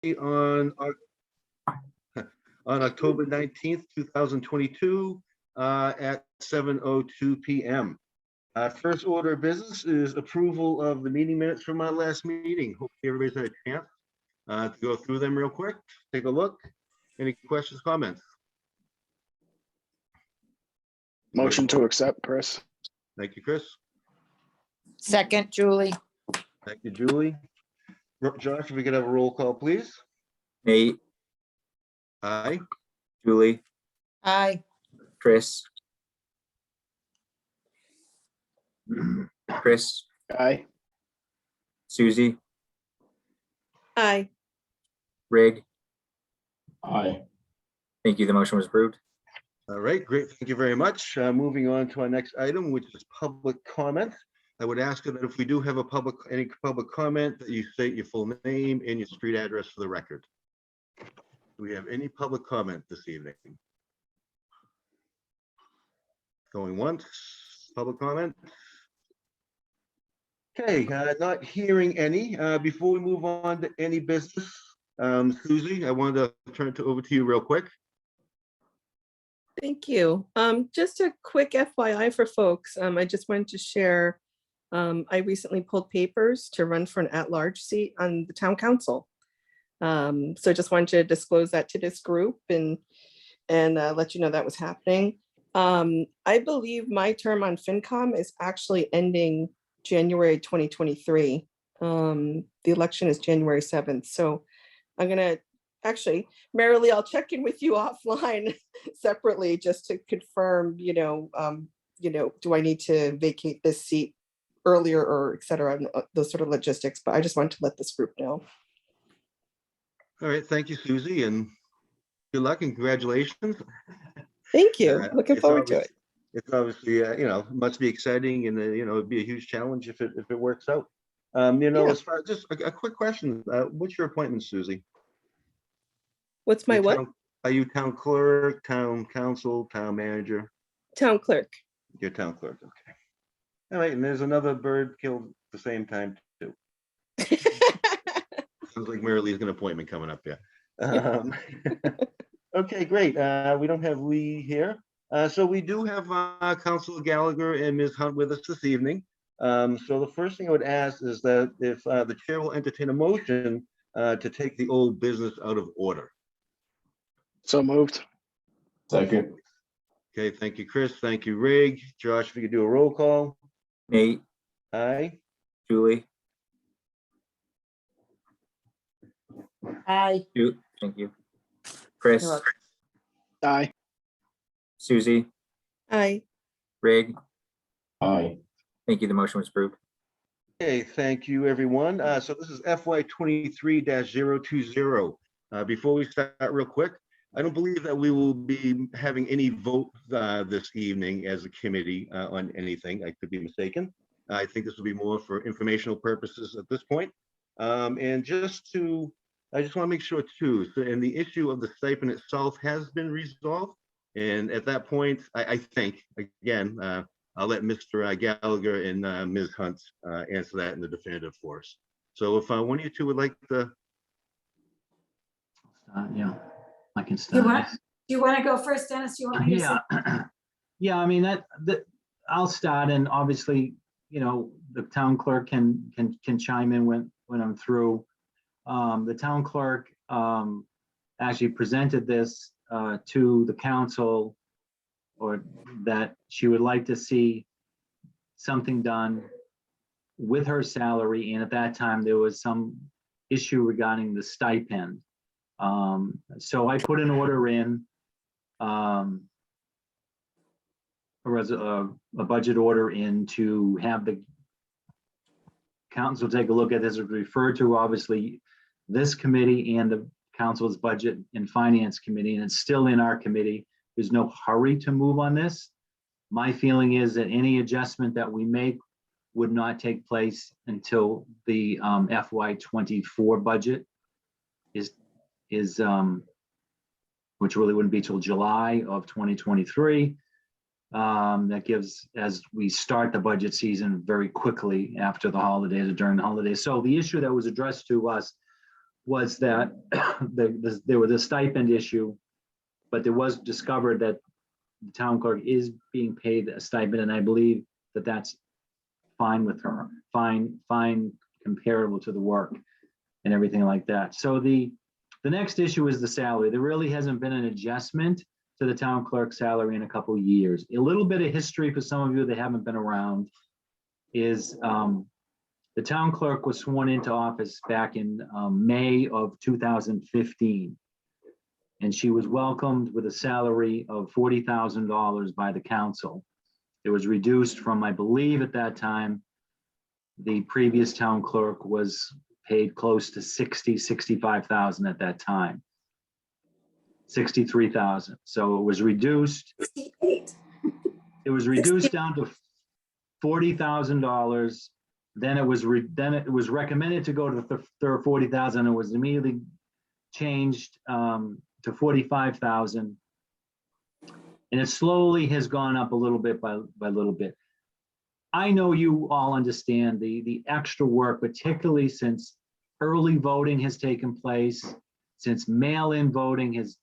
on October 19th, 2022 at 7:02 p.m. First order of business is approval of the meeting minutes from our last meeting. Hopefully everybody's had a chance to go through them real quick, take a look. Any questions, comments? Motion to accept, Chris. Thank you, Chris. Second, Julie. Thank you, Julie. Josh, if we could have a roll call, please. Nate, Aye. Julie, Aye. Chris. Chris, Aye. Susie, Aye. Rig. Aye. Thank you. The motion was approved. All right, great. Thank you very much. Moving on to our next item, which is public comment. I would ask that if we do have any public comment, that you state your full name and your street address for the record. Do we have any public comment this evening? Going once, public comment. Okay, not hearing any. Before we move on to any business, Susie, I wanted to turn it over to you real quick. Thank you. Just a quick FYI for folks. I just wanted to share, I recently pulled papers to run for an at-large seat on the town council. So I just wanted to disclose that to this group and let you know that was happening. I believe my term on FinCom is actually ending January 2023. The election is January 7th. So I'm gonna actually, Marilee, I'll check in with you offline separately just to confirm, do I need to vacate this seat earlier or et cetera, those sort of logistics, but I just wanted to let this group know. All right, thank you, Susie, and good luck and congratulations. Thank you. Looking It's forward to it. It's obviously, must be exciting and, it'd be a huge challenge if it works out. As far just a quick question, what's your appointment, Susie? What's my what? Are you town clerk, town council, town manager? Town clerk. You're town clerk, okay. All right, and there's another bird killed at the same time too. Sounds like Marilee's got an appointment coming up here. Okay, great. We don't have Lee here. So we do have Councilor Gallagher and Ms. Hunt with us this evening. So the first thing I would ask is that if the chair will entertain a motion to take the old business out of order. So moved. Second. Okay, thank you, Chris. Thank you, Rig. Josh, if you could do a roll call. Nate, Aye. Julie, Aye. thank you. Chris, You're welcome. Aye. Susie, Aye. Rig. Aye. Thank you. The motion was approved. Okay, thank you, everyone. So this is FY 23-020. Before we start real quick, I don't believe that we will be having any vote this evening as a committee on anything. I could be mistaken. I think this will be more for informational purposes at this point. And I just want to make sure too, so and the issue of the stipend itself has been resolved. And at that point, I think, again, I'll let Mr. Gallagher and Ms. Hunt answer that in the definitive for us. So if one of you two would like to. Yeah, I can You start. want, do you want to go first, Dennis? You want me to say? Yeah, yeah. I mean that I'll start, and obviously, the town clerk can chime in when I'm through. The town clerk actually presented this to the council, or that she would like to see something done with her salary, and at that time there was some issue regarding the stipend. So I put an order in, a budget order in to have the council take a look at this. It's referred to obviously this committee and the council's budget and finance committee, and it's still in our committee. There's no hurry to move on this. My feeling is that any adjustment that we make would not take place until the FY24 budget is which really wouldn't be till July of 2023. That gives, as we start the budget season very quickly after the holidays or during the holidays. So the issue that was addressed to us was that there was a stipend issue, but there was discovered that the town clerk is being paid a stipend, and I believe that that's fine with her, fine comparable to the work and everything like that. So the next issue is the salary. There really hasn't been an adjustment to the town clerk salary in a couple of years. A little bit of history for some of you that haven't been around is the town clerk was sworn into office back in May of 2015. And she was welcomed with a salary of $40,000 by the council. It was reduced from, I believe at that time, the previous town clerk was paid close to 65,000 at that time. 63,000. So it was reduced. It was reduced down to $40,000. Then it was recommended to go to the 40,000. It was immediately changed to 45,000. And it slowly has gone up a little bit by little bit. I know you all understand the extra work, particularly since early voting has taken place, since mail-in voting has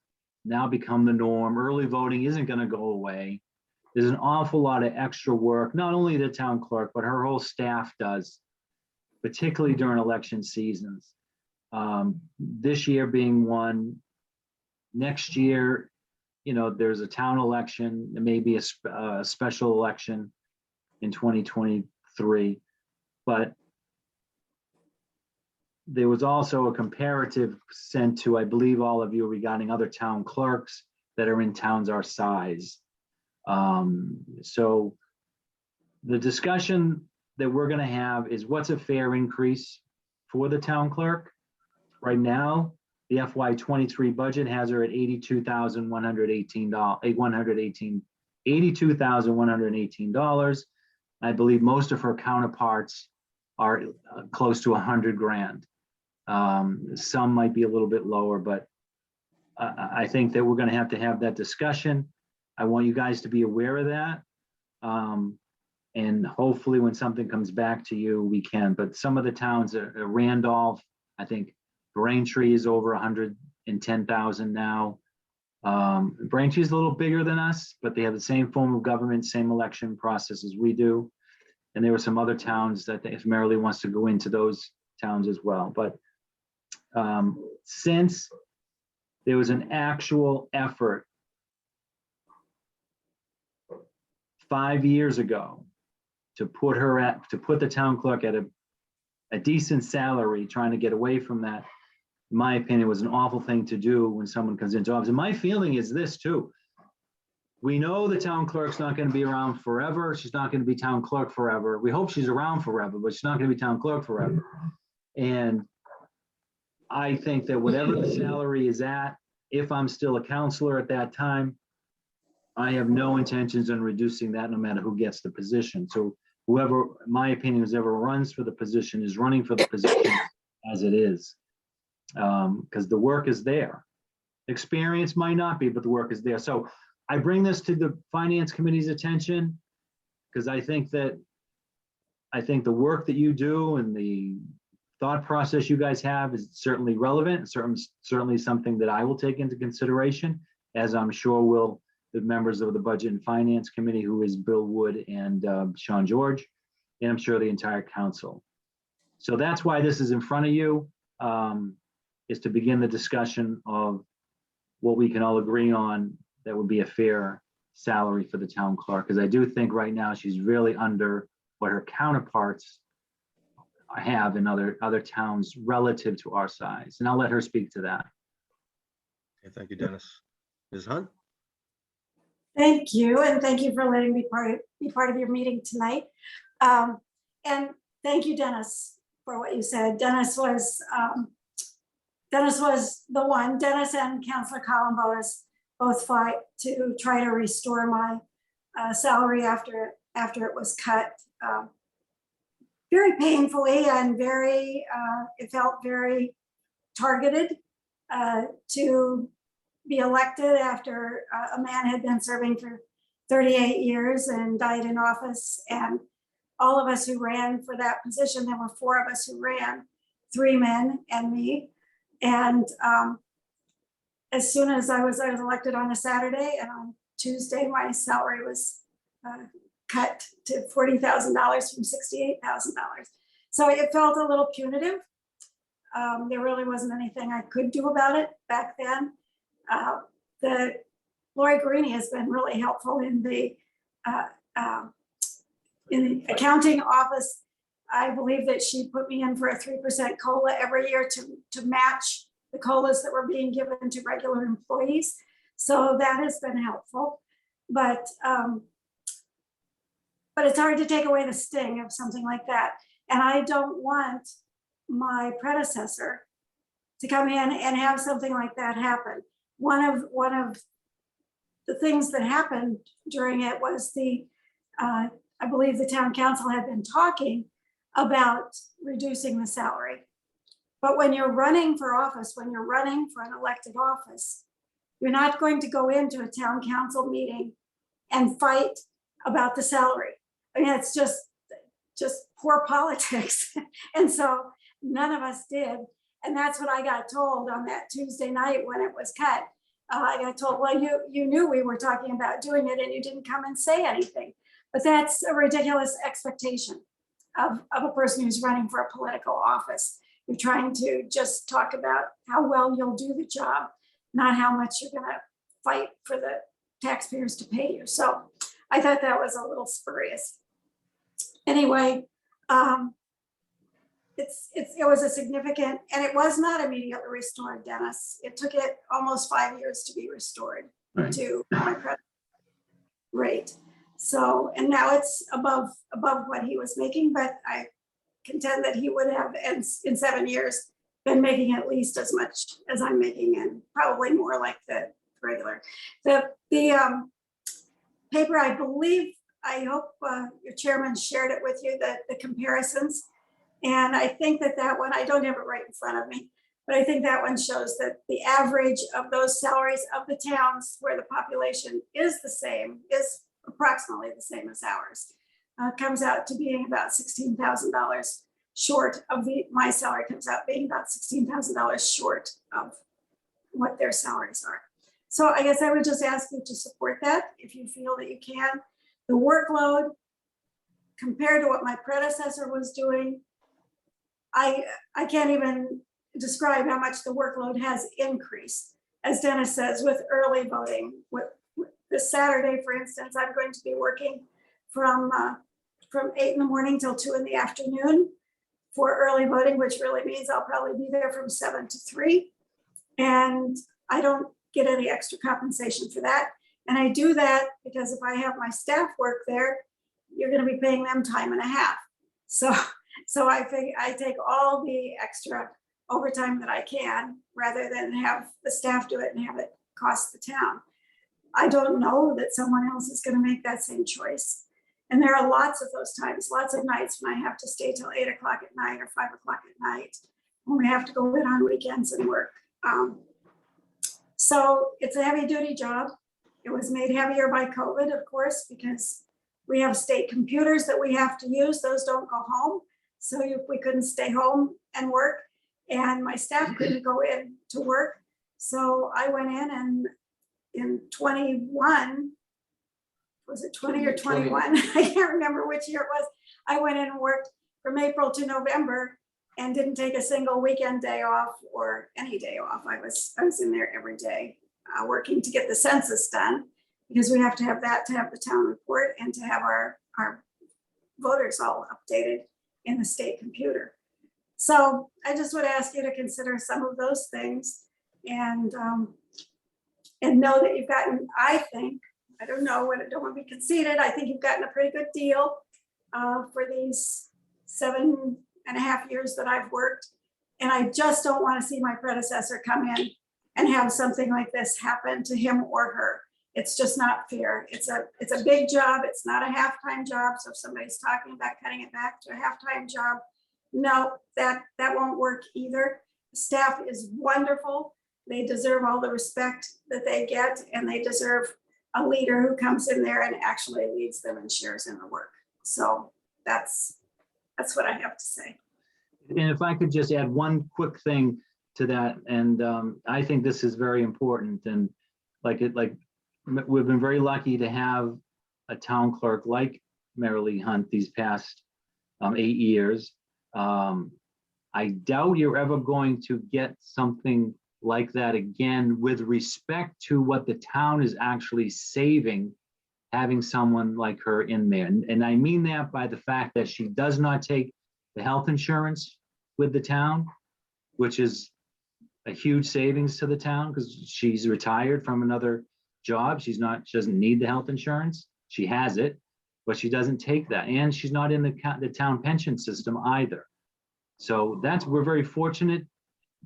now become the norm. Early voting isn't going to go away. There's an awful lot of extra work, not only the town clerk, but her whole staff does, particularly during election seasons. This year being one. Next year, there's a town election, there may be a special election in 2023, but there was also a comparative sent to, I believe, all of you regarding other town clerks that are in towns our size. So the discussion that we're going to have is what's a fair increase for the town clerk. Right now, the FY23 budget has her at $82,118. I believe most of her counterparts are close to 100 grand. Some might be a little bit lower, but I think that we're going to have that discussion. I want you guys to be aware of that. And hopefully when something comes back to you, we can. But some of the towns, Randolph, I think Braintree is over 110,000 now. Braintree is a little bigger than us, but they have the same form of government, same election process as we do. And there were some other towns that if Marilee wants to go into those towns as well. But since there was an actual effort 5 years ago to put the town clerk at a decent salary, trying to get away from that, in my opinion, was an awful thing to do when someone comes into office. And my feeling is this too. We know the town clerk's not going to be around forever. She's not going to be town clerk forever. We hope she's around forever, but she's not going to be town clerk forever. And I think that whatever the salary is at, if I'm still a counselor at that time, I have no intentions on reducing that no matter who gets the position. So whoever, in my opinion, whoever runs for the position is running for the position as it is. Because the work is there. Experience might not be, but the work is there. So I bring this to the Finance Committee's attention because I think the work that you do and the thought process you guys have is certainly relevant, certainly something that I will take into consideration, as I'm sure will the members of the Budget and Finance Committee, who is Bill Wood and Sean George, and I'm sure the entire council. So that's why this is in front of you, is to begin the discussion of what we can all agree on that would be a fair salary for the town clerk. Because I do think right now she's really under what her counterparts have in other towns relative to our size. And I'll let her speak to that. Okay, thank you, Dennis. Ms. Hunt? Thank you, and thank you for letting me be part of your meeting tonight. And thank you, Dennis, for what you said. Dennis was the one. Dennis and Councilor Columbotus both fought to try to restore my salary after it was cut. Very painfully and it felt very targeted to be elected after a man had been serving for 38 years and died in office. And all of us who ran for that position, there were 4 of us who ran, 3 men and me. And as soon as I was elected on a Saturday, and on Tuesday, my salary was cut to $40,000 from $68,000. So it felt a little punitive. There really wasn't anything I could do about it back then. Lori Guarini has been really helpful in the accounting office. I believe that she put me in for a 3% COLA every year to match the COLAs that were being given to regular employees. So that has been helpful. But it's hard to take away the sting of something like that. And I don't want my predecessor to come in and have something like that happen. One of the things that happened during it was I believe the town council had been talking about reducing the salary. But when you're running for office, when you're running for an elected office, you're not going to go into a town council meeting and fight about the salary. I mean, it's just poor politics. And so none of us did. And that's what I got told on that Tuesday night when it was cut. I got told, well, you knew we were talking about doing it and you didn't come and say anything. But that's a ridiculous expectation of a person who's running for a political office. You're trying to just talk about how well you'll do the job, not how much you're going to fight for the taxpayers to pay you. So I thought that was a little spurious. Anyway, it was a significant, and it was not immediately restored, Dennis. It took it almost 5 years to be restored to my present rate. So, and now it's above what he was making, but I contend that he would have, in 7 years, been making at least as much as I'm making, and probably more like the regular. The paper, I believe, I hope your chairman shared it with you, the comparisons. And I think that one, I don't have it right in front of me, but I think that one shows that the average of those salaries of the towns where the population is the same, is approximately the same as ours, comes out to being about $16,000 short of my salary comes out being about $16,000 short of what their salaries are. So I guess I would just ask you to support that if you feel that you can. The workload compared to what my predecessor was doing, I can't even describe how much the workload has increased. As Dennis says, with early voting, this Saturday, for instance, I'm going to be working from 8 in the morning till 2 in the afternoon for early voting, which really means I'll probably be there from 7 to 3. And I don't get any extra compensation for that. And I do that because if I have my staff work there, you're going to be paying them time and a half. So I think I take all the extra overtime that I can rather than have the staff do it and have it cost the town. I don't know that someone else is going to make that same choice. And there are lots of those times, lots of nights when I have to stay till 8 o'clock at night or 5 o'clock at night, when we have to go in on weekends and work. So it's a heavy duty job. It was made heavier by COVID, of course, because we have state computers that we have to use. Those don't go home. So we couldn't stay home and work, and my staff couldn't go in to work. So I went in and in 21, was it 20 or 21? I can't remember which year it was. I went in and worked from April to November and didn't take a single weekend day off or any day off. I was in there every day working to get the census done, because we have to have that to have the town report and to have our voters all updated in the state computer. So I just would ask you to consider some of those things and know that you've gotten, I think, I don't know, I don't want to be conceited, I think you've gotten a pretty good deal for these 7.5 years that I've worked. And I just don't want to see my predecessor come in and have something like this happen to him or her. It's just not fair. It's a big job. It's not a half-time job. So if somebody's talking about cutting it back to a half-time job, no, that won't work either. The staff is wonderful. They deserve all the respect that they get, and they deserve a leader who comes in there and actually leads them and shares in the work. So that's what I have to say. And if I could just add one quick thing, to that. And I think this is very important. And we've been very lucky to have a town clerk like Marilee Hunt these past 8 years. I doubt you're ever going to get something like that again with respect to what the town is actually saving, having someone like her in there. And I mean that by the fact that she does not take the health insurance with the town, which is a huge savings to the town because she's retired from another job. She doesn't need the health insurance. She has it, but she doesn't take that. And she's not in the town pension system either. So we're very fortunate.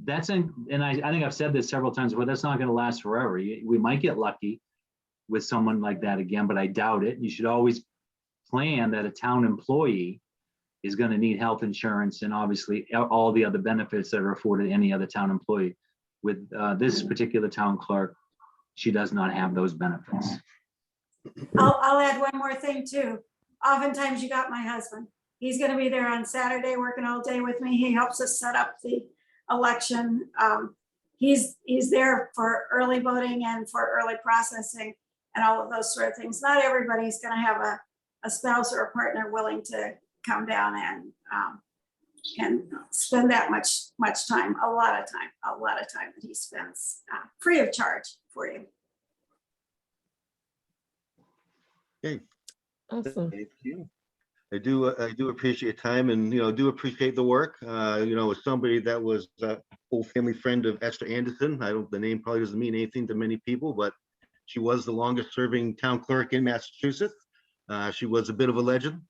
And I think I've said this several times, but that's not going to last forever. We might get lucky with someone like that again, but I doubt it. You should always plan that a town employee is going to need health insurance and obviously all the other benefits that are afforded any other town employee. With this particular town clerk, she does not have those benefits. I'll add one more thing too. Oftentimes you got my husband. He's gonna be there on Saturday, working all day with me. He helps us set up the election. He's there for early voting and for early processing and all of those sort of things. Not everybody's gonna have a spouse or a partner willing to come down and spend that much time, a lot of time that he spends free of charge for you. Okay, Awesome. thank you. I do appreciate your time and, do appreciate the work. As somebody that was a old family friend of Esther Anderson, the name probably doesn't mean anything to many people, but she was the longest serving town clerk in Massachusetts. She was a bit of a legend.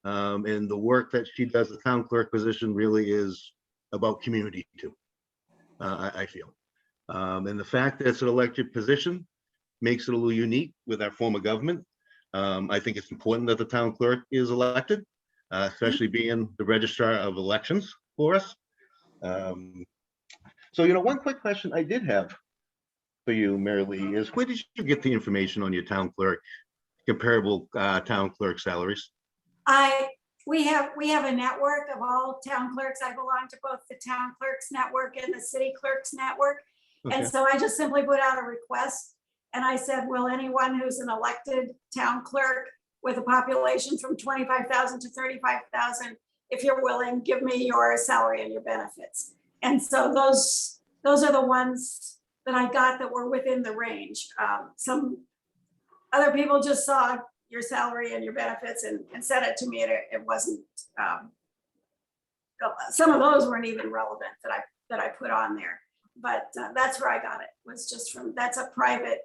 And the work that she does, the town clerk position really is about community too, I feel. And the fact that it's an elected position makes it a little unique with our form of government. I think it's important that the town clerk is elected, especially being the registrar of elections for us. So, one quick question I did have for you, Marilee, is where did you get the information on your town clerk, comparable town clerk salaries? We have a network of all town clerks. I belong to both the town clerks network and the city clerks network. Okay. And so I just simply put out a request and I said, will anyone who's an elected town clerk with a population from 25,000 to 35,000, if you're willing, give me your salary and your benefits. And so those are the ones that I got that were within the range. Some other people just saw your salary and your benefits and sent it to me. And it wasn't, some of those weren't even relevant that I put on there. But that's where I got it, was just that's a private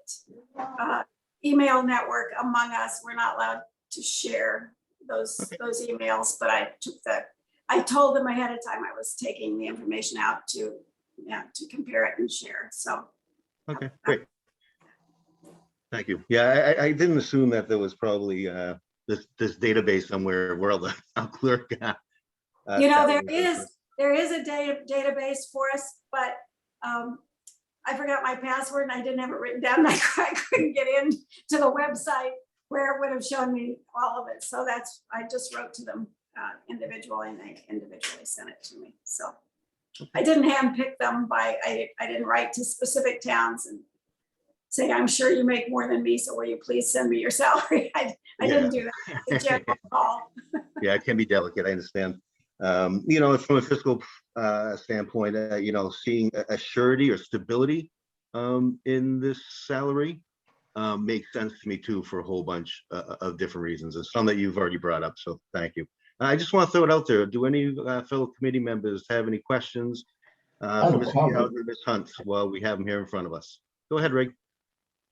email network among us. We're not allowed to share those emails, but I told them ahead of time I was taking the information out to compare it and share. So. Okay, great. Thank you. Yeah, I didn't assume that there was probably this database somewhere where the town clerk. There is a database for us, but I forgot my password and I didn't have it written down. I couldn't get in to the website where it would have shown me all of it. So I just wrote to them individually and they individually sent it to me. So I didn't handpick them I didn't write to specific towns and say, I'm sure you make more than me, so will you please send me your salary? I didn't do that. It's a general call. Yeah, it can be delicate, I understand. From a fiscal standpoint, seeing a surety or stability in this salary makes sense to me too for a whole bunch of different reasons, and some that you've already brought up, so thank you. I just want to throw it out there. Do any fellow committee members have any questions for Mr. Gallagher and Ms. Hunt while we have them here in front of us? Go ahead, Rig.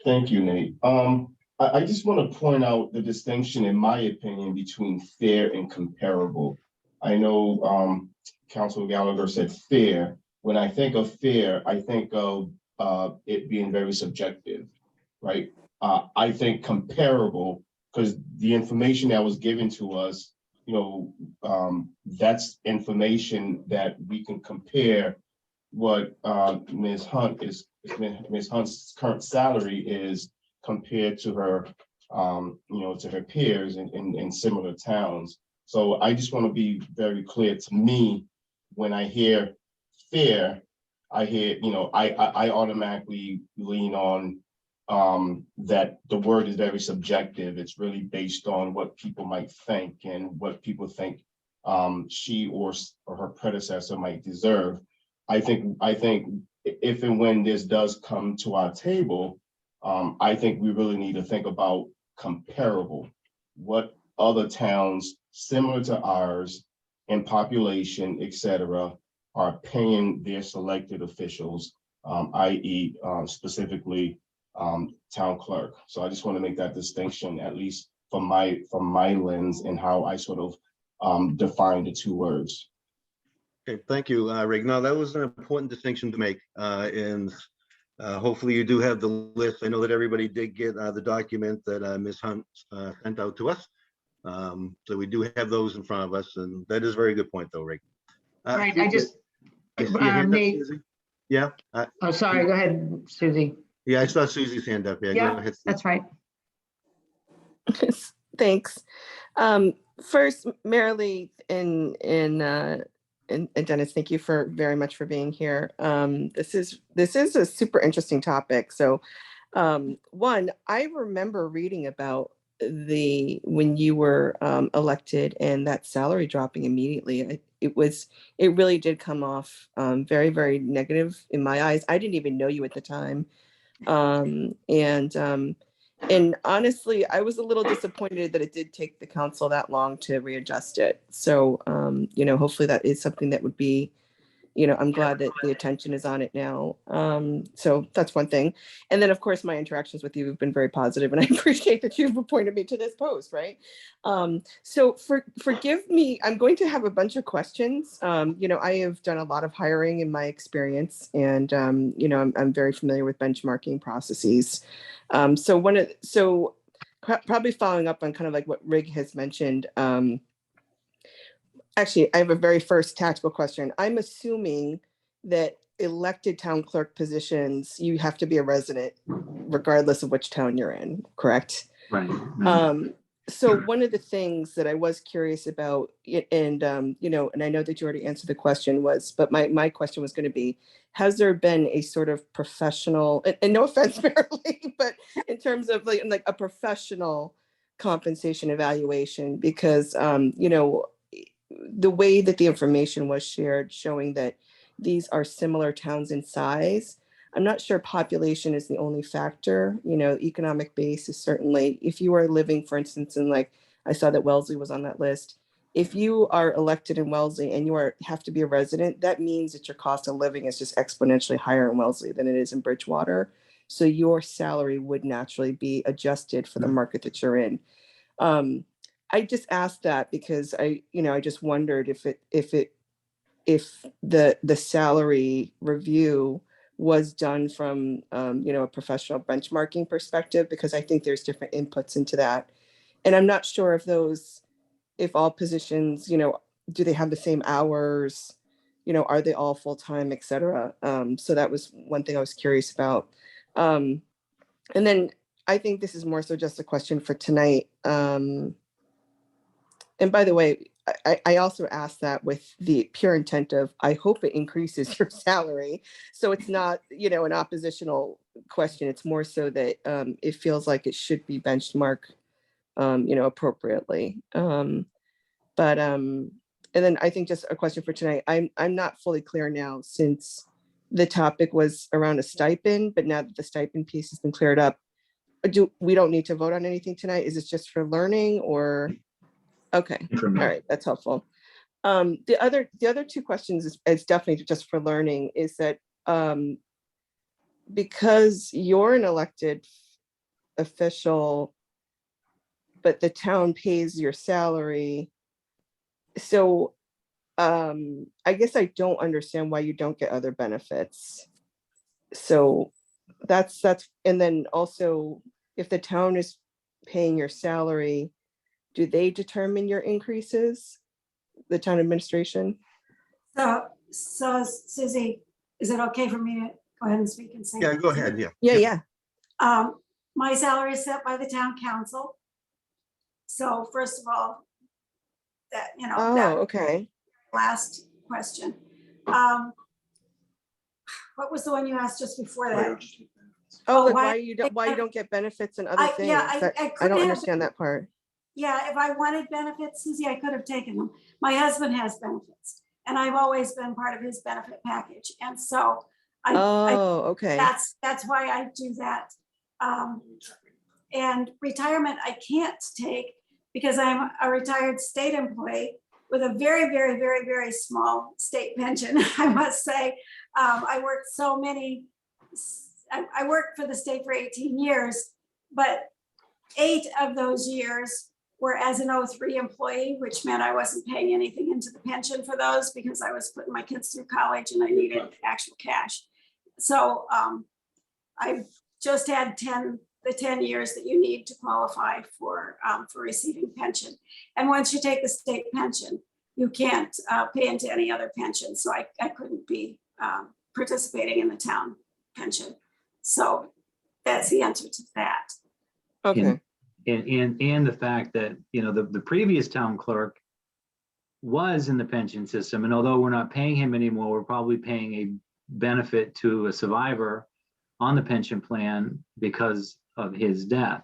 Thank you, Nate. I just want to point out the distinction, in my opinion, between fair and comparable. I know Councilman Gallagher said fair. When I think of fair, I think of it being very subjective, right? I think comparable, because the information that was given to us, that's information that we can compare what Ms. Hunt's current salary is compared to her, to her peers in similar towns. So I just want to be very clear. To me, when I hear fair, I hear, I automatically lean on that the word is very subjective. It's really based on what people might think and what people think she or her predecessor might deserve. I think if and when this does come to our table, I think we really need to think about comparable. What other towns similar to ours in population, et cetera, are paying their selected officials, i.e. Specifically town clerk. So I just want to make that distinction, at least from my lens and how I sort of define the two words. Okay, thank you, Rick. No, that was an important distinction to make. And hopefully you do have the list. I know that everybody did get the document that Ms. Hunt sent out to us. So we do have those in front of us, and that is a very good point though, Rick. Right, I just, I see your hand up, Nate. Susie. Yeah, oh, sorry, go ahead, Susie. yeah, I saw Susie's hand up. Yeah, go Yeah, ahead. Susie. that's right. Thanks. First, Marilee and Dennis, thank you very much for being here. This is a super interesting topic. So, one, I remember reading about when you were elected and that salary dropping immediately. It really did come off very, very negative in my eyes. I didn't even know you at the time. And honestly, I was a little disappointed that it did take the council that long to readjust it. So, hopefully that is something that would be, I'm glad that the attention is on it now. So that's one thing. And then of course, my interactions with you have been very positive, and I appreciate that you've appointed me to this post, right? So forgive me, I'm going to have a bunch of questions. I have done a lot of hiring in my experience, and I'm very familiar with benchmarking processes. So probably following up on kind of like what Rig has mentioned, actually, I have a very first tactical question. I'm assuming that elected town clerk positions, you have to be a resident regardless of which town you're in, correct? Right. So one of the things that I was curious about, and I know that you already answered the question but my question was going to be, has there been a sort of professional, and no offense, Marilee, but in terms of like a professional compensation evaluation? Because, the way that the information was shared, showing that these are similar towns in size, I'm not sure population is the only factor. Economic base is certainly, if you are living, for instance, in I saw that Wellesley was on that list. If you are elected in Wellesley and you have to be a resident, that means that your cost of living is just exponentially higher in Wellesley than it is in Bridgewater. So your salary would naturally be adjusted for the market that you're in. I just asked that because I just wondered if the salary review was done from a professional benchmarking perspective, because I think there's different inputs into that. And I'm not sure if all positions, do they have the same hours? Are they all full-time, et cetera? So that was one thing I was curious about. And then I think this is more so just a question for tonight. And by the way, I also asked that with the pure intent of, I hope it increases your salary. So it's not, an oppositional question. It's more so that it feels like it should be benchmarked, appropriately. And then I think just a question for tonight. I'm not fully clear now, since the topic was around a stipend, but now that the stipend piece has been cleared up, we don't need to vote on anything tonight? Is this just for learning or? Okay, all right, that's helpful. The other two questions is definitely just for learning, is that because you're an elected official, but the town pays your salary. So I guess I don't understand why you don't get other benefits. So that's, and then also, if the town is paying your salary, do they determine your increases, the town administration? So Susie, is it okay for me to go ahead and speak and say? Yeah, go ahead. Yeah. Yeah. My salary is set by the town council. So first of all, that, Oh, okay. last question. What was the one you asked just before that? Oh, like why why you don't get benefits and other things? Yeah, That- I I couldn't don't have- understand that part. Yeah, if I wanted benefits, Susie, I could have taken them. My husband has benefits, and I've always been part of his benefit package. And so I, Oh, okay. that's why I do that. And retirement, I can't take because I'm a retired state employee with a very, very, very, very small state pension, I must say. I worked so many, I worked for the state for 18 years, but 8 of those years were as an O3 employee, which meant I wasn't paying anything into the pension for those because I was putting my kids through college and I needed actual cash. So I just had the 10 years that you need to qualify for receiving pension. And once you take the state pension, you can't pay into any other pension. So I couldn't be participating in the town pension. So that's the answer to that. Okay. And the fact that, you know, the previous town clerk was in the pension system, and although we're not paying him anymore, we're probably paying a benefit to a survivor on the pension plan because of his death.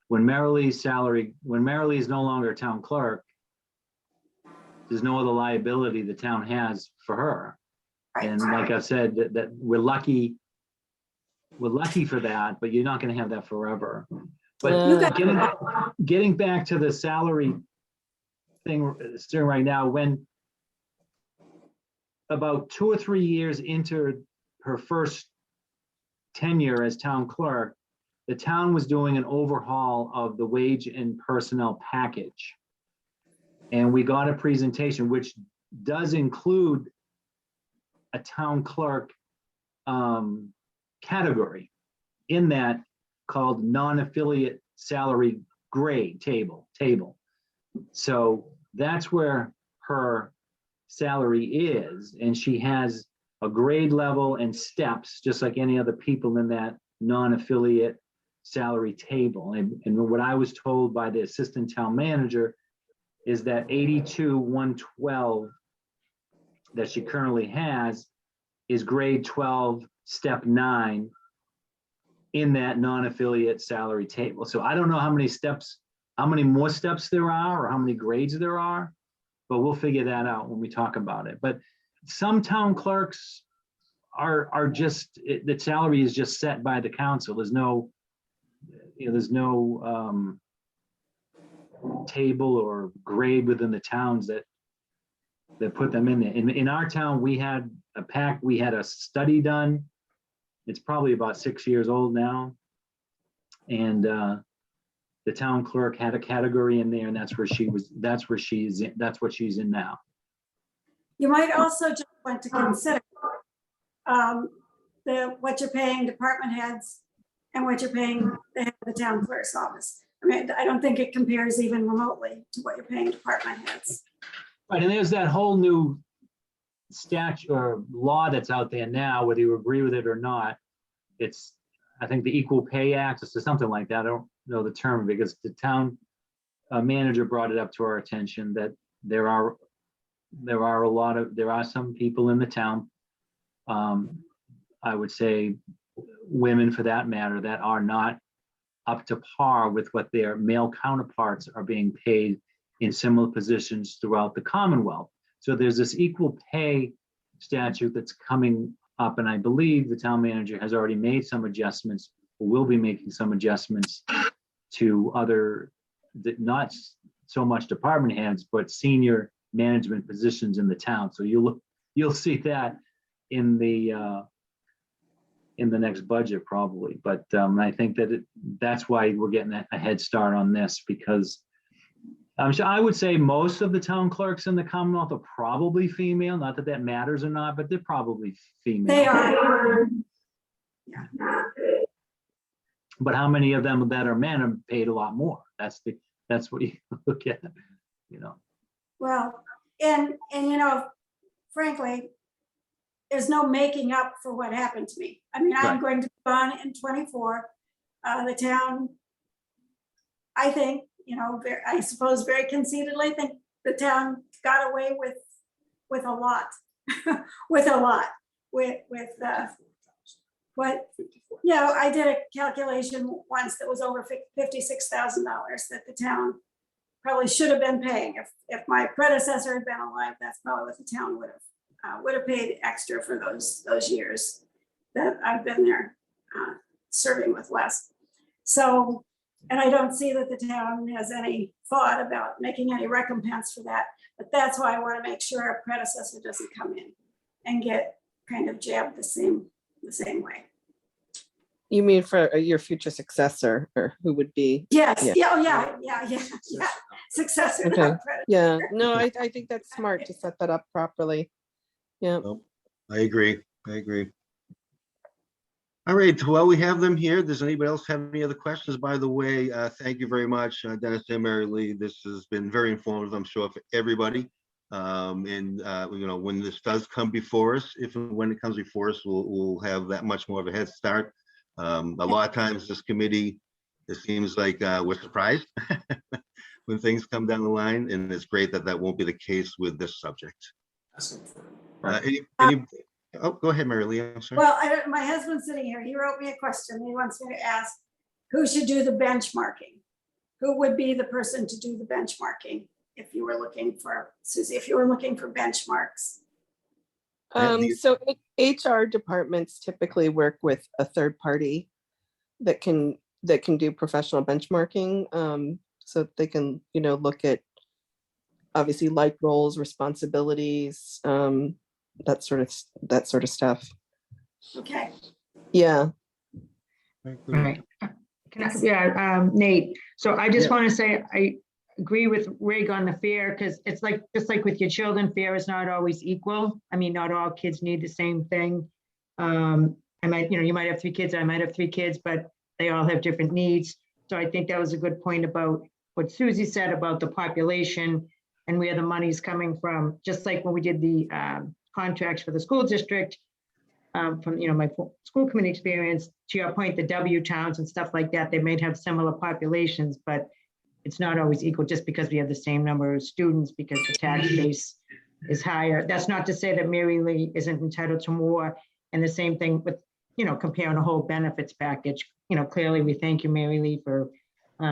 When Marilee is no longer a town clerk, there's no other liability the town has for her. And like I said, that we're lucky for that, but you're not going to have that forever. But getting back to the salary thing right now, when about 2 or 3 years into her first tenure as town clerk, the town was doing an overhaul of the wage and personnel package. And we got a presentation which does include a town clerk category in that called non-affiliate salary grade table. So that's where her salary is, and she has a grade level and steps just like any other people in that non-affiliate salary table. And what I was told by the assistant town manager is that 82,112 that she currently has is grade 12, step 9 in that non-affiliate salary table. So I don't know how many more steps there are or how many grades there are, but we'll figure that out when we talk about it. But some town clerks are just, the salary is just set by the council. There's no, there's no table or grade within the towns that put them in there. In our town, we had a study done. It's probably about 6 years old now. And the town clerk had a category in there, and that's what she's in now. You might also just want to consider what you're paying department heads and what you're paying the head of the town clerk's office. I mean, I don't think it compares even remotely to what you're paying department heads. Right, and there's that whole new statute or law that's out there now, whether you agree with it or not. It's, I think, the Equal Pay Act, or something like that. I don't know the term because the town manager brought it up to our attention that there are some people in the town, I would say women for that matter, that are not up to par with what their male counterparts are being paid in similar positions throughout the Commonwealth. So there's this equal pay statute that's coming up, and I believe the town manager has already made some adjustments, or will be making some adjustments to other, not so much department heads, but senior management positions in the town. So you'll see that in the next budget probably. But I think that that's why we're getting a head start on this, because I would say most of the town clerks in the Commonwealth are probably female. Not that that matters or not, but they're probably female. They are. But how many of them that are men are paid a lot more? That's what you look at, Well, and frankly, there's no making up for what happened to me. I mean, I'm Right. going to be gone in 24. The town, I think, I suppose very conceitedly think the town got away with a lot, with But, you know, I did a calculation once that was over $56,000 that the town probably should have been paying. If my predecessor had been alive, that's probably what the town would have paid extra for those years that I've been there serving with Les. So, and I don't see that the town has any thought about making any recompense for that. But that's why I want to make sure our predecessor doesn't come in and get kind of jabbed the same way. You mean for your future successor, or who would be? Yes, Yeah. yeah, oh, yeah. Successor, Okay. not predecessor. Yeah, no, I think that's smart to set that up properly. Yeah. Nope, I agree. All right, well, we have them here. Does anybody else have any other questions? By the way, thank you very much, Dennis and Mary Lee. This has been very informative, I'm sure, for everybody. And you know, when this does come before us, if and when it comes before us, we'll have that much more of a head start. A lot of times this committee, it seems like we're surprised when things come down the line, and it's great that that won't be the case with this subject. Oh, go ahead, Mary Lee. I'm sorry. Well, my husband's sitting here. He wrote me a question. He wants me to ask, who should do the benchmarking? Who would be the person to do the benchmarking if you were looking for, Susie, if you were looking for benchmarks? So HR departments typically work with a third party that can do professional benchmarking. So they can, you know, look at obviously like roles, responsibilities, that sort of stuff. Okay. Yeah. Right. Nate, so I just Yeah. want to say, I agree with Rig on the fair, because it's like, just like with your children, fair is not always equal. I mean, not all kids need the same thing. I might, you might have 3 kids, I might have 3 kids, but they all have different needs. So I think that was a good point about what Susie said about the population and where the money's coming from. Just like when we did the contracts for the school district, from my school committee experience, to your point, the W towns and stuff like that, they may have similar populations, but it's not always equal just because we have the same number of students, because the tax base is higher. That's not to say that Mary Lee isn't entitled to more. And the same thing with, comparing a whole benefits package. Clearly we thank you, Mary Lee, for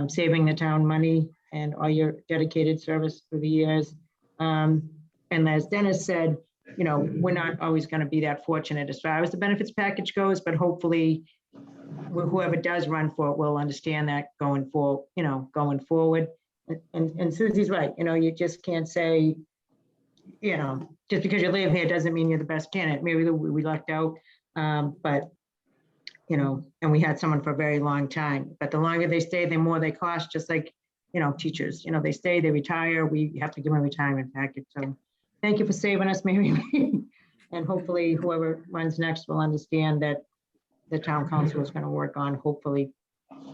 saving the town money and all your dedicated service through the years. And as Dennis said, we're not always going to be that fortunate as far as the benefits package goes, but hopefully whoever does run for it will understand that going forward. And Susie's right. You just can't say, just because you live here doesn't mean you're the best candidate. Maybe we lucked out, but and we had someone for a very long time. But the longer they stay, the more they cost. Just like teachers. They stay, they retire. We have to give them a retirement package. So thank you for saving us, Mary. And hopefully whoever runs next will understand that the town council is going to work on hopefully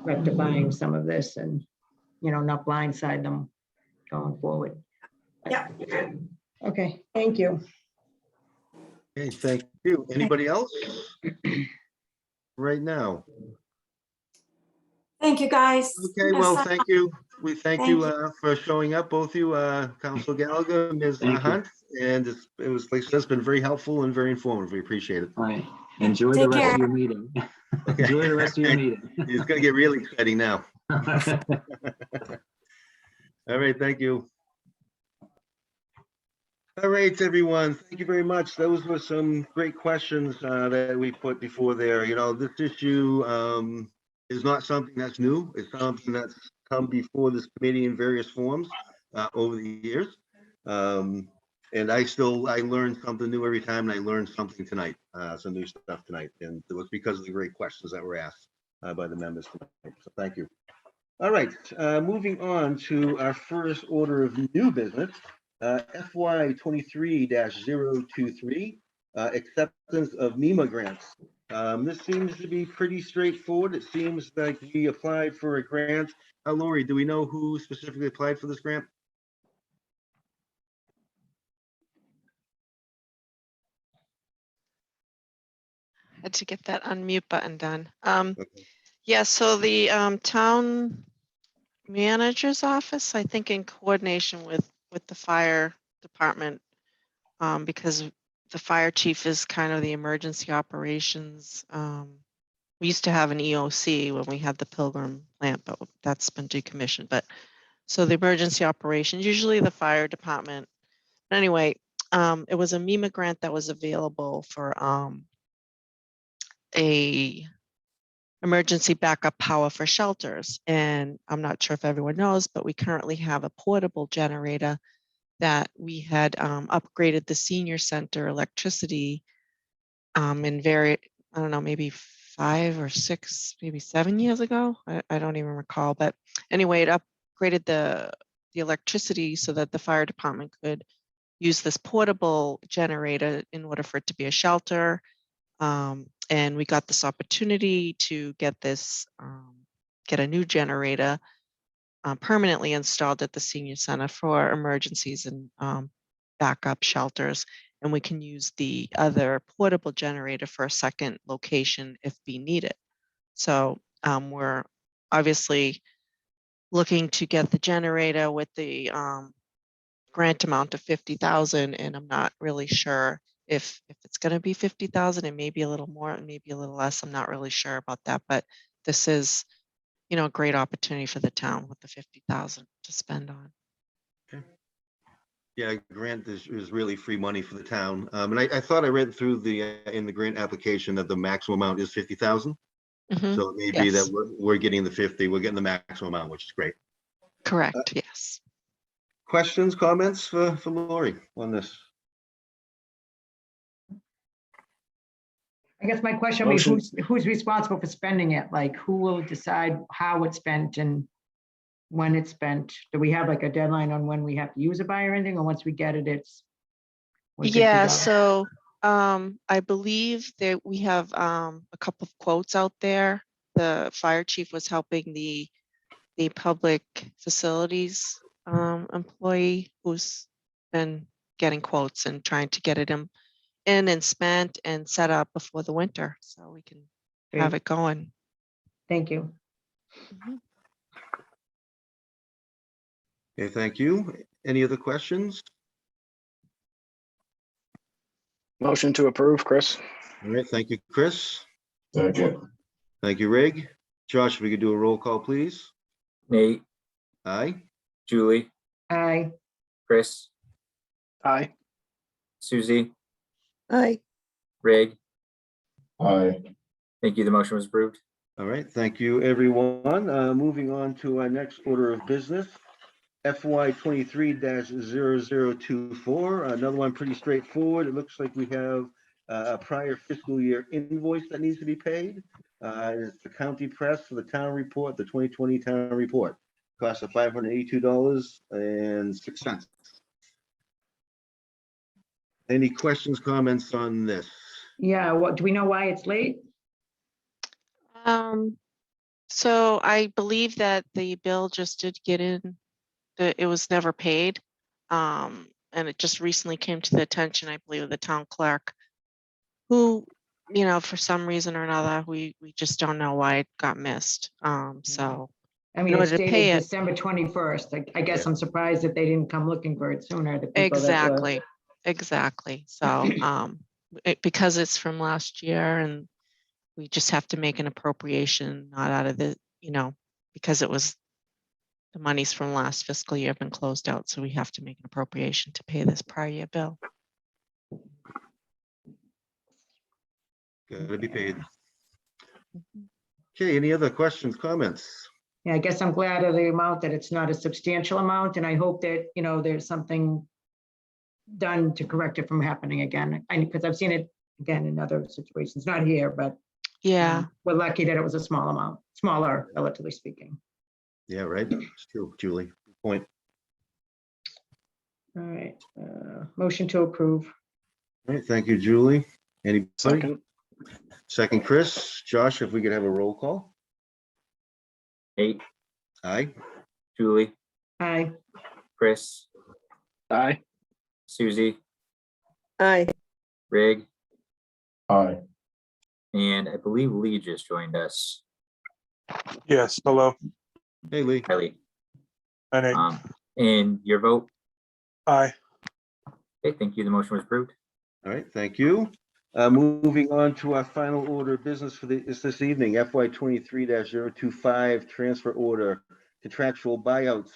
rectifying some of this and, not blindside them going forward. Yeah. Okay, thank you. Okay, thank you. Anybody else? Right now. Thank you, guys. Okay, well, thank you. We thank you Thank for showing up, both of you, Councilor Gallagher, Ms. Thank you. Hunt, and it was, like I said, it's been very helpful and very informative. We appreciate it. All right. Enjoy the Take rest care. of your meeting. Okay. Enjoy the rest of your meeting. It's gonna get really exciting now. All right, thank you. All right, everyone, thank you very much. Those were some great questions that we put before there. This issue is not something that's new. It's something that's come before this committee in various forms over the years. And I learn something new every time, and I learned something tonight, some new stuff tonight. And it was because of the great questions that were asked by the members tonight. So thank you. All right, moving on to our first order of new business. FY 23-023, acceptance of MEMA grants. This seems to be pretty straightforward. It seems like we applied for a grant. Lori, do we know who specifically applied for this grant? Had to get that unmute button done. Okay. Yeah, so the town manager's office, I think in coordination with the fire department, because the fire chief is kind of the emergency operations. We used to have an EOC when we had the Pilgrim plant, but that's been decommissioned. But so the emergency operations, usually the fire department. But anyway, it was a MEMA grant that was available for a emergency backup power for shelters. And I'm not sure if everyone knows, but we currently have a portable generator that we had upgraded the senior center electricity in I don't know, maybe 5 or 6, maybe 7 years ago. I don't even recall. But anyway, it upgraded the electricity so that the fire department could use this portable generator in order for it to be a shelter. And we got this opportunity to get a new generator permanently installed at the senior center for emergencies and backup shelters. And we can use the other portable generator for a second location if be needed. So we're obviously looking to get the generator with the grant amount of 50,000, and I'm not really sure if it's going to be 50,000. It may be a little more, it may be a little less. I'm not really sure about that, but this is, a great opportunity for the town with the 50,000 to spend on. Yeah, grant is really free money for the town. And I thought I read through in the grant application that the maximum amount is 50,000. Mhm. So it may be Yes. that we're getting the 50, we're getting the maximum amount, which is great. Correct, yes. Questions, comments for Lori on this? I guess my question would be, Motion. who's responsible for spending it? Like, who will decide how it's spent and when it's spent? Do we have like a deadline on when we have to use it by or anything, or once we get it, it's? we're good to Yeah, go? so I believe that we have a couple of quotes out there. The fire chief was helping the public facilities employee who's been getting quotes and trying to get it in and spent and set up before the winter, so we can have Great. it going. Thank you. Mhm. Okay, thank you. Any other questions? Motion to approve, Chris. All right, thank you, Chris. Second. Thank you, Rig. Josh, if we could do a roll call, please. Nate, Aye. Julie, Aye. Chris, Aye. Susie, Aye. Rig. Aye. Thank you. The motion was approved. All right, thank you, everyone. Moving on to our next order of business. FY 23-0024, another one pretty straightforward. It looks like we have a prior fiscal year invoice that needs to be paid. It's the county press for the town report, the 2020 town report. Cost of $582.06. Any questions, comments on this? Yeah, what, do we know why it's late? So I believe that the bill just did get in, that it was never paid. And it just recently came to the attention, I believe, of the town clerk, who, for some reason or another, we just don't know why it got missed. So I mean, In it's order to dated pay it. December 21st. I guess Yeah. I'm surprised that they didn't come looking for it sooner, the people that were. exactly. So because it's from last year and we just have to make an appropriation, not out of the, because it was the monies from last fiscal year have been closed out, so we have to make an appropriation to pay this prior year bill. Gotta be paid. Okay, any other questions, comments? Yeah, I guess I'm glad of the amount that it's not a substantial amount, and I hope that, there's something done to correct it from happening again. Because I've seen it again in other situations, not here, but Yeah, we're lucky that it was a small amount, smaller relatively speaking. Yeah, right. It's true, Julie. Good point. All right, motion to approve. All right, thank you, Julie. Anybody? Second. Second, Chris. Josh, if we could have a roll call. Nate, Aye. Julie, Aye. Chris, Aye. Susie, Aye. Rig, Aye. and I believe Lee just joined us. Yes, hello. Hey, Lee. Hi, Lee. Hi, Nate. And your vote? Aye. Okay, thank you. The motion was approved. All right, thank you. Moving on to our final order of business for this evening, FY 23-025 transfer order, contractual buyouts.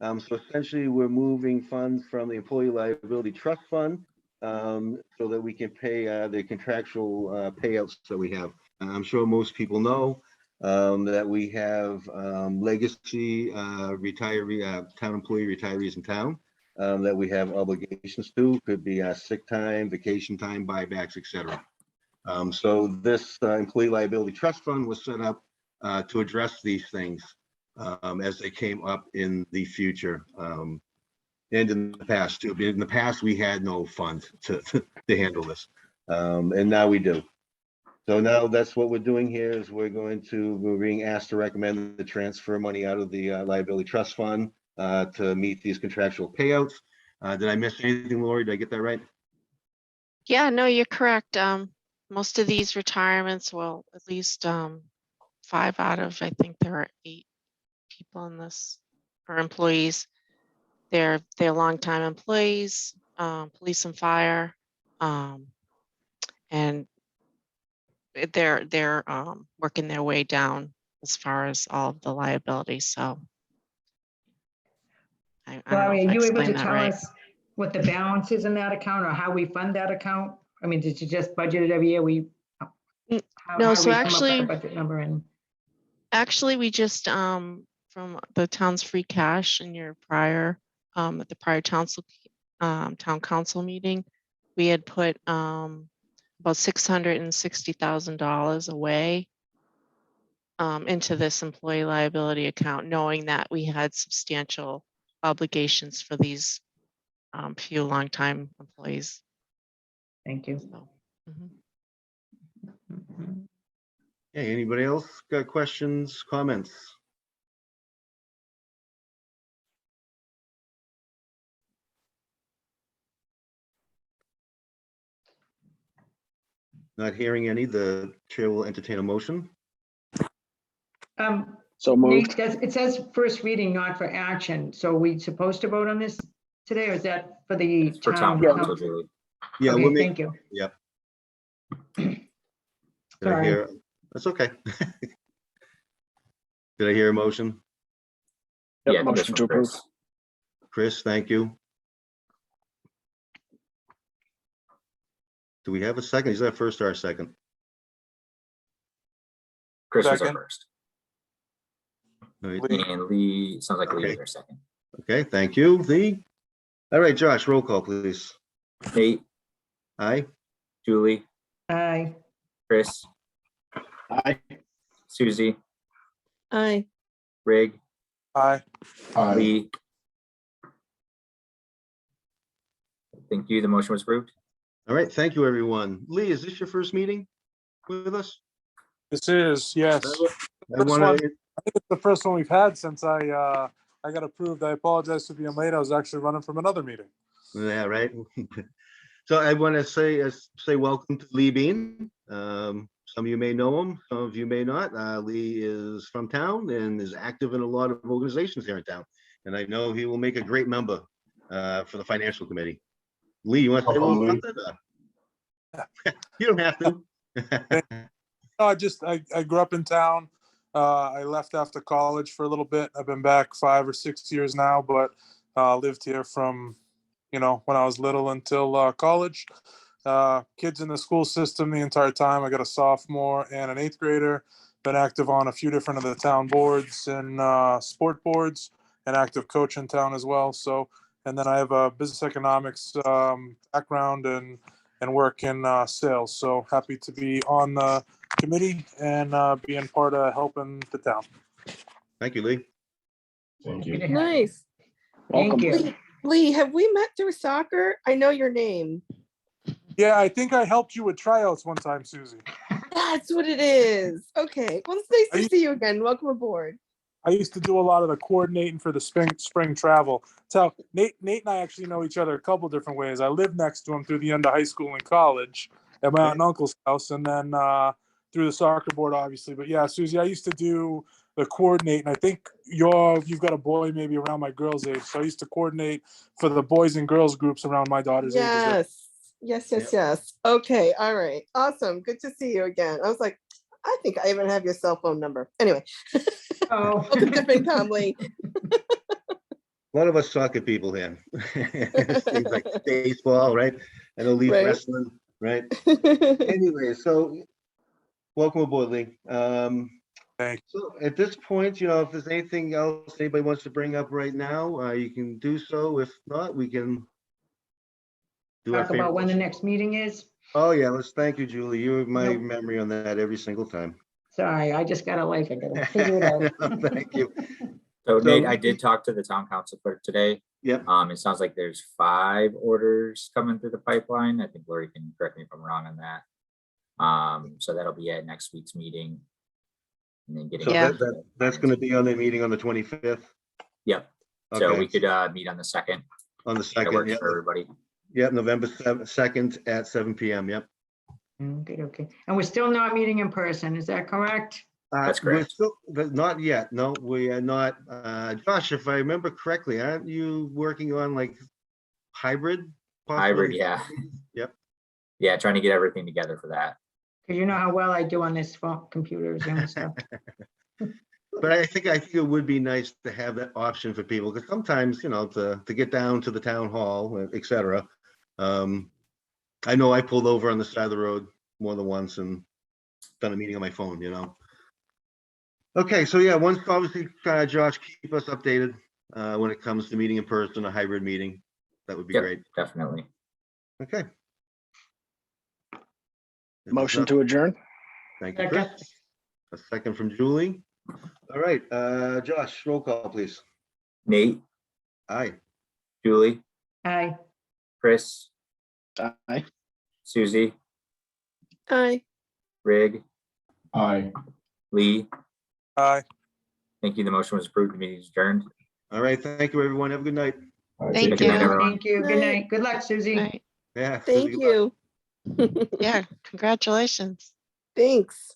So essentially, we're moving funds from the Employee Liability Trust Fund so that we can pay the contractual payouts that we have. I'm sure most people know that we have legacy retiree, town employee retirees in town. That we have obligations to, could be sick time, vacation time, buybacks, etc. So this Employee Liability Trust Fund was set up to address these things as they came up in the future and in the past too. In the past, we had no funds to handle this, and now we do. So now that's what we're doing here is we're being asked to recommend the transfer money out of the Liability Trust Fund to meet these contractual payouts. Did I miss anything, Lori? Did I get that right? Yeah, no, you're correct. Most of these retirements, well, at least 5 out of, I think there are 8 people in this, or employees. They're longtime employees, police and fire, and they're working their way down as far as all of the liabilities. So I don't know Laurie, if I are you able to explained that tell right. us what the balance is in that account or how we fund that account? I mean, did you just budget it every year? No, how so we come up with actually- a budget number and Actually, we just from the town's free cash in your prior at the prior town council meeting, we had put about $660,000 away into this employee liability account, knowing that we had substantial obligations for these few longtime employees. thank you. So, Hey, anybody else got questions, comments? Not hearing any, the chair will entertain a motion. So Nate, moved. it says first reading, not for action. So are we supposed to vote on this today or is that for the For town town? council, Julie. Yeah, Okay, we'll make, thank you. yep. Did I Sorry. hear, that's okay. Did I hear a motion? Yep, Yeah, I think that's motion to from Chris. approve. Chris, thank you. Do we have a second? Is that first or a second? Chris was our Second. first. All right. Lee. And Lee, sounds like Lee Okay. is our second. Okay, thank you. All right, Josh, roll call, please. Nate, Aye. Julie, Aye. Chris, Aye. Susie, Aye. Rig, Aye. Aye. Lee. Thank you. The motion was approved. All right, thank you, everyone. Lee, is this your first meeting with us? This is, yes. I First want one. to, I think it's the first one we've had since I got approved. I apologize for being late. I was actually running from another meeting. yeah, right. So I want to say welcome to Lee Bean. Some of you may know him, some of you may not. Lee is from town and is active in a lot of organizations here in town. And I know he will make a great member for the financial committee. Lee, you want to say a little Welcome, something? You don't have to. I grew up in town. I left after college for a little bit. I've been back 5 or 6 years now, but lived here from, when I was little until college. Kids in the school system the entire time. I got a sophomore and an 8th grader. Been active on a few different of the town boards and sport boards, and active coach in town as well. So, and then I have a business economics background and work in sales. So happy to be on the committee and being part of helping the town. Thank you, Lee. Thank you. Nice. Welcome. Thank you. Lee, have we met through soccer? I know your name. Yeah, I think I helped you with tryouts one time, Susie. That's what it is. Okay. Well, it's nice Are to you- see you again. Welcome aboard. I used to do a lot of the coordinating for the spring travel. So Nate and I actually know each other a couple different ways. I lived next to him through the end of high school and college at my aunt and uncle's house, and then through the soccer board, obviously. But yeah, Susie, I used to do the coordinating. I think you've got a boy maybe around my girl's age, so I used to coordinate for the boys and girls groups around my daughter's age. as well. Yes. Yes, Yep. yes, yes. Okay, all right. Awesome. Good to see you again. I was like, I think I even have your cell phone number. Anyway. Oh. Welcome to FinCom, Lee. A lot of us soccer people here. It seems like baseball, right? I know Leaf Right. wrestling, right? Anyway, so welcome aboard, Lee. Thank So at this point, if there's anything else anybody wants to bring up right now, you can do so. If not, we can do our Talk about favorite. when the next meeting is. Oh, yeah, thank you, Julie. You have my Nope. memory on that every single time. Sorry, I just got a life. I gotta figure it out. Thank you. So So Nate, I we- did talk to the town council clerk today. Yep. It sounds like there's 5 orders coming through the pipeline. I think Lori can correct me if I'm wrong on that. So that'll be at next week's meeting. And then getting. So Yeah. that's going to be on the meeting on the 25th. Yep. So Okay. we could meet on the 2nd. On the That second, works yeah, for everybody. yeah, November 2nd at 7 PM. Yep. Okay, okay. And we're still not meeting in person, is that correct? That's We're correct. still, but not yet. No, we are not. Josh, if I remember correctly, aren't you working on like hybrid? Hybrid, possibly? yeah. Yep. Yeah, trying to get everything together for that. Because you know how well I do on this phone, computers and stuff. But I think it would be nice to have that option for people, because sometimes, to get down to the town hall, et cetera. I know I pulled over on the side of the road more than once and done a meeting on my phone, Okay, so yeah, once obviously, Josh, keep us updated when it comes to meeting in person, a hybrid meeting. That would be Yep, great. definitely. Okay. Motion to adjourn? Thank you, Chris. A second from Julie. All right, Josh, roll call, please. Nate, Aye. Julie, Hi. Chris, Aye. Susie, Aye. Rig, Aye. Lee. Aye. Thank you. The motion was approved. The meeting is adjourned. All right, thank you, everyone. Have a good night. All right, Thank take Good night, you. care. everyone. Thank you. Good Night. night. Good luck, Susie. Right. Yeah. Thank Susie, good luck. you. Yeah, congratulations. Thanks.